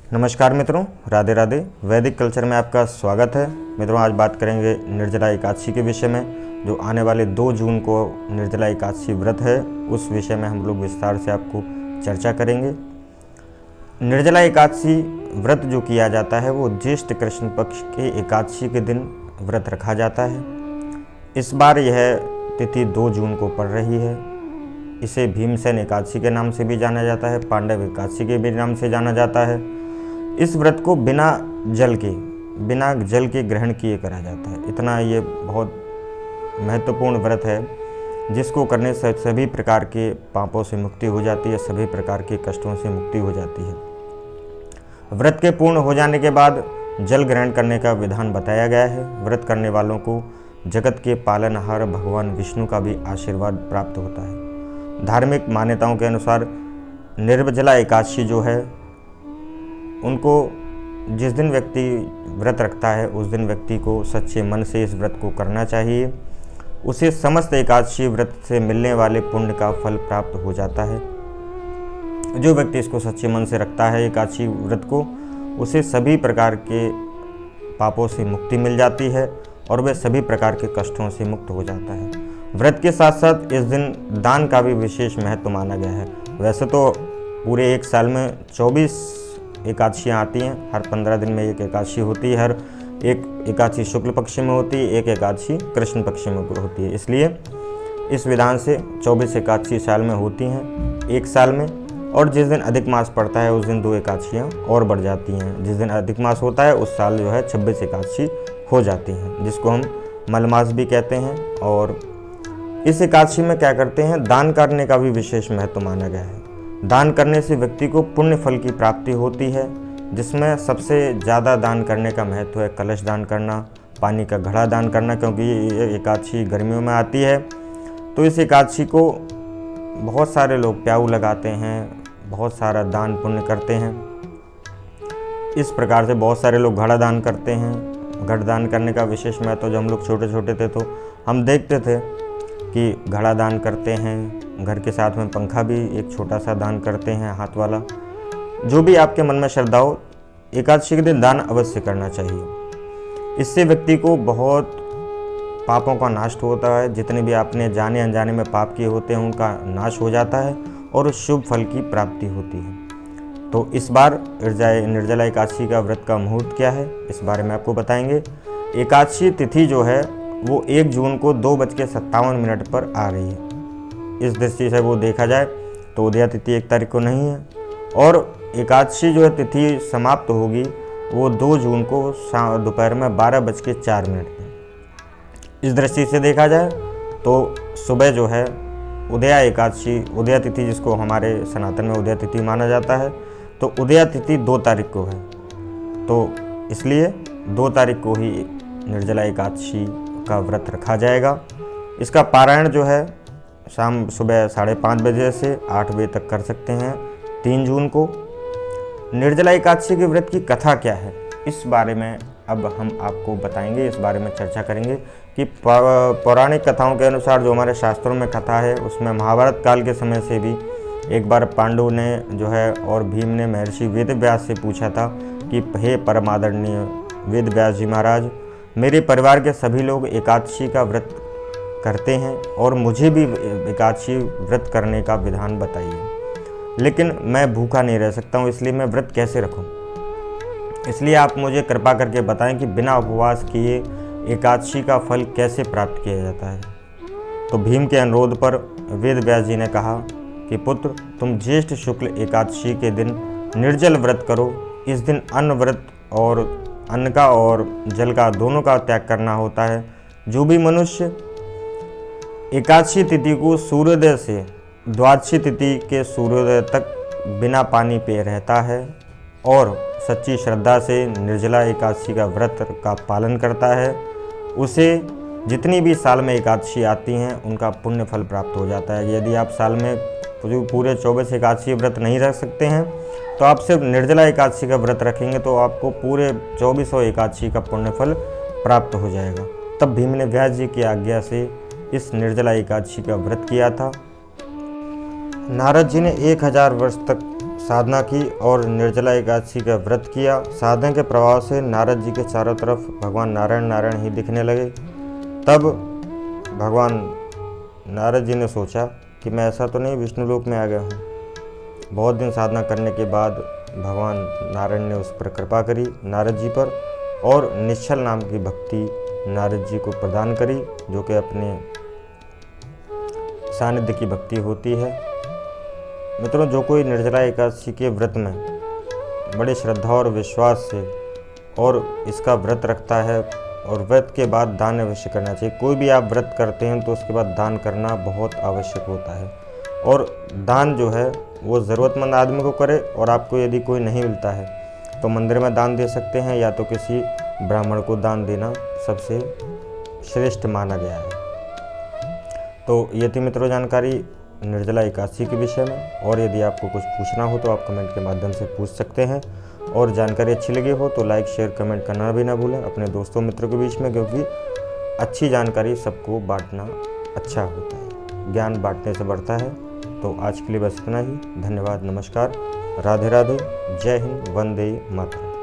नमस्कार मित्रों, राधे राधे। वैदिक कल्चर में आपका स्वागत है। मित्रों, आज बात करेंगे निर्जला एकादशी के विषय में। जो आने वाले 2 जून को निर्जला एकादशी व्रत है, उस विषय में हम लोग विस्तार से आपको चर्चा करेंगे। निर्जला एकादशी व्रत जो किया जाता है वो ज्येष्ठ कृष्ण पक्ष के एकादशी के दिन व्रत रखा जाता है। इस बार यह तिथि 2 जून को पड़ रही है। इसे भीमसेन एकादशी के नाम से भी जाना जाता है, पांडव एकादशी के भी नाम से जाना जाता है। इस व्रत को बिना जल के ग्रहण किए करा जाता है। इतना ये बहुत महत्वपूर्ण व्रत है जिसको करने से सभी प्रकार के पापों से मुक्ति हो जाती है, सभी प्रकार के कष्टों से मुक्ति हो जाती है। व्रत के पूर्ण हो जाने के बाद जल ग्रहण करने का विधान बताया गया है। व्रत करने वालों को जगत के पालनहार भगवान विष्णु का भी आशीर्वाद प्राप्त होता है। धार्मिक मान्यताओं के अनुसार निर्जला एकादशी जो है, उनको जिस दिन व्यक्ति व्रत रखता है उस दिन व्यक्ति को सच्चे मन से इस व्रत को करना चाहिए। उसे समस्त एकादशी व्रत से मिलने वाले पुण्य का फल प्राप्त हो जाता है। जो व्यक्ति इसको सच्चे मन से रखता है एकादशी व्रत को, उसे सभी प्रकार के पापों से मुक्ति मिल जाती है और वह सभी प्रकार के कष्टों से मुक्त हो जाता है। व्रत के साथ साथ इस दिन दान का भी विशेष महत्व माना गया है। वैसे तो पूरे एक साल में 24 एकादशियाँ आती हैं। हर 15 दिन में एक एकादशी होती है। हर एक एकादशी शुक्ल पक्ष में होती है, एक एकादशी कृष्ण पक्ष में होती है। इसलिए इस विधान से 24 एकादशी साल में होती हैं एक साल में। और जिस दिन अधिक मास पड़ता है उस दिन 2 एकादशियाँ और बढ़ जाती हैं। जिस दिन अधिक मास होता है उस साल जो है 26 एकादशी हो जाती हैं, जिसको हम मलमास भी कहते हैं। और इस एकादशी में क्या करते हैं, दान करने का भी विशेष महत्व माना गया है। दान करने से व्यक्ति को पुण्य फल की प्राप्ति होती है, जिसमें सबसे ज़्यादा दान करने का महत्व है कलश दान करना, पानी का घड़ा दान करना, क्योंकि ये एकादशी गर्मियों में आती है। तो इस एकादशी को बहुत सारे लोग प्याऊ लगाते हैं, बहुत सारा दान पुण्य करते हैं। इस प्रकार से बहुत सारे लोग घड़ा दान करते हैं। घड़ा दान करने का विशेष महत्व, जब हम लोग छोटे छोटे थे तो हम देखते थे कि घड़ा दान करते हैं। घर के साथ में पंखा भी एक छोटा सा दान करते हैं, हाथ वाला। जो भी आपके मन में श्रद्धा हो, एकादशी के दिन दान अवश्य करना चाहिए। इससे व्यक्ति को बहुत पापों का नाश होता है। जितने भी आपने जाने अनजाने में पाप किए होते हैं उनका नाश हो जाता है और उस शुभ फल की प्राप्ति होती है। तो इस बार निर्जला एकादशी का व्रत का मुहूर्त क्या है, इस बारे में आपको बताएंगे। एकादशी तिथि जो है वो 1 जून को 2:57 पर आ रही है। इस दृष्टि से वो देखा जाए तो उदया तिथि 1 तारीख को नहीं है, और एकादशी जो है तिथि समाप्त होगी वो 2 जून को दोपहर में 12:04 पर। इस दृष्टि से देखा जाए तो सुबह जो है उदया एकादशी, उदया तिथि जिसको हमारे सनातन में उदया तिथि माना जाता है, तो उदया तिथि 2 तारीख को है। तो इसलिए 2 तारीख को ही निर्जला एकादशी का व्रत रखा जाएगा। इसका पारायण जो है शाम सुबह 5:30 बजे से 8 बजे तक कर सकते हैं 3 जून को। निर्जला एकादशी के व्रत की कथा क्या है, इस बारे में अब हम आपको बताएंगे, इस बारे में चर्चा करेंगे कि पौराणिक कथाओं के अनुसार जो हमारे शास्त्रों में कथा है, उसमें महाभारत काल के समय से भी एक बार पांडु ने जो है और भीम ने महर्षि वेद व्यास से पूछा था कि हे परम आदरणीय वेद व्यास जी महाराज, मेरे परिवार के सभी लोग एकादशी का व्रत करते हैं और मुझे भी एकादशी व्रत करने का विधान बताइए, लेकिन मैं भूखा नहीं रह सकता हूँ, इसलिए मैं व्रत कैसे रखूँ। इसलिए आप मुझे कृपा करके बताएं कि बिना उपवास किए एकादशी का फल कैसे प्राप्त किया जाता है। तो भीम के अनुरोध पर वेद व्यास जी ने कहा कि पुत्र, तुम ज्येष्ठ शुक्ल एकादशी के दिन निर्जल व्रत करो। इस दिन अन्न का और जल का दोनों का त्याग करना होता है। जो भी मनुष्य एकादशी तिथि को सूर्योदय से द्वादशी तिथि के सूर्योदय तक बिना पानी पिए रहता है और सच्ची श्रद्धा से निर्जला एकादशी का व्रत का पालन करता है, उसे जितनी भी साल में एकादशी आती हैं उनका पुण्य फल प्राप्त हो जाता है। यदि आप साल में पूरे 24 एकादशी व्रत नहीं रख सकते हैं तो आप सिर्फ निर्जला एकादशी का व्रत रखेंगे तो आपको पूरे 2400 एकादशी का पुण्य फल प्राप्त हो जाएगा। तब भीम ने व्यास जी की आज्ञा से इस निर्जला एकादशी का व्रत किया था। नारद जी ने 1000 वर्ष तक साधना की और निर्जला एकादशी का व्रत किया। साधना के प्रभाव से नारद जी के चारों तरफ भगवान नारायण नारायण ही दिखने लगे। तब भगवान नारद जी ने सोचा कि मैं ऐसा तो नहीं विष्णु लोक में आ गया हूँ। बहुत दिन साधना करने के बाद भगवान नारायण ने उस पर कृपा करी, नारद जी पर, और निश्चल नाम की भक्ति नारद जी को प्रदान करी, जो कि अपने सानिध्य की भक्ति होती है। मित्रों, जो कोई निर्जला एकादशी के व्रत में बड़े श्रद्धा और विश्वास से और इसका व्रत रखता है, और व्रत के बाद दान अवश्य करना चाहिए। कोई भी आप व्रत करते हैं तो उसके बाद दान करना बहुत आवश्यक होता है, और दान जो है वो ज़रूरतमंद आदमी को करे, और आपको यदि कोई नहीं मिलता है तो मंदिर में दान दे सकते हैं, या तो किसी ब्राह्मण को दान देना सबसे श्रेष्ठ माना गया है। तो ये थी मित्रों जानकारी निर्जला एकादशी के विषय में, और यदि आपको कुछ पूछना हो तो आप कमेंट के माध्यम से पूछ सकते हैं, और जानकारी अच्छी लगी हो तो लाइक शेयर कमेंट करना भी ना भूलें अपने दोस्तों मित्रों के बीच में, क्योंकि अच्छी जानकारी सबको बांटना अच्छा होता है, ज्ञान बांटने से बढ़ता है। तो आज के लिए बस इतना ही। धन्यवाद, नमस्कार, राधे राधे, जय हिंद, वंदे मातरम।